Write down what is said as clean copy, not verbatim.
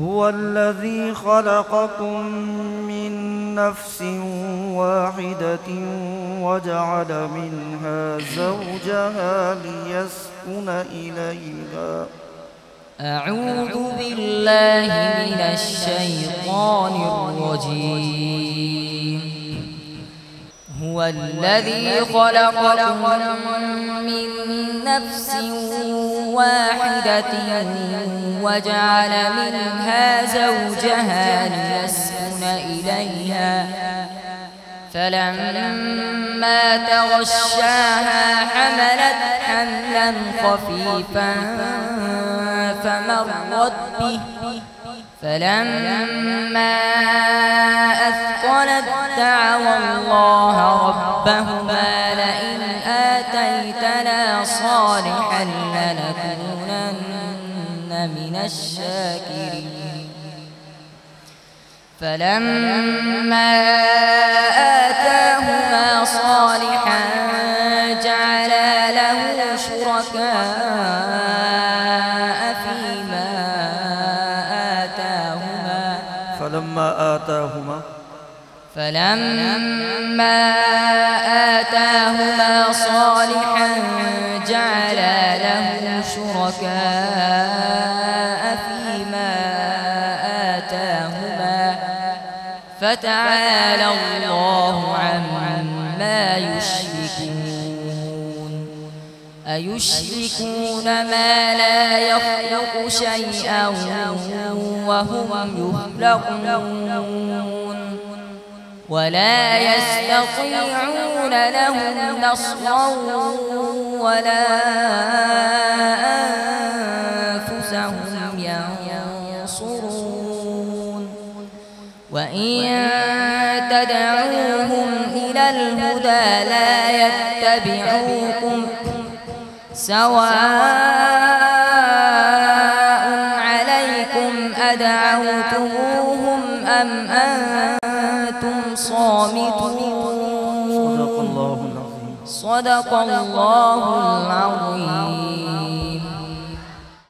هو الذي خلقكم من نفس واحدة وجعل منها زوجها ليسكن إليها. أعوذ بالله من الشيطان الرجيم. هو الذي خلقكم من نفس واحدة وجعل منها زوجها ليسكن إليها فلما تغشاها حملت حملا خفيفا فمرت به فلما أثقلت دعوا الله ربهما لئن آتيتنا صالحا لنكونن من الشاكرين. فلما آتاهما صالحا جعلا له شركاء فيما آتاهما. فلما آتاهما صالحا جعلا له شركاء فيما آتاهما فتعالى الله عما يشركون. أيشركون ما لا يخلق شيئا وهم يخلقون ولا يستطيعون لهم نصرا ولا أنفسهم ينصرون. وإن تدعوهم إلى الهدى لا يتبعوكم سواء عليكم أدعوتموهم أم أنتم صامتون. صدق الله العظيم. صدق الله العظيم.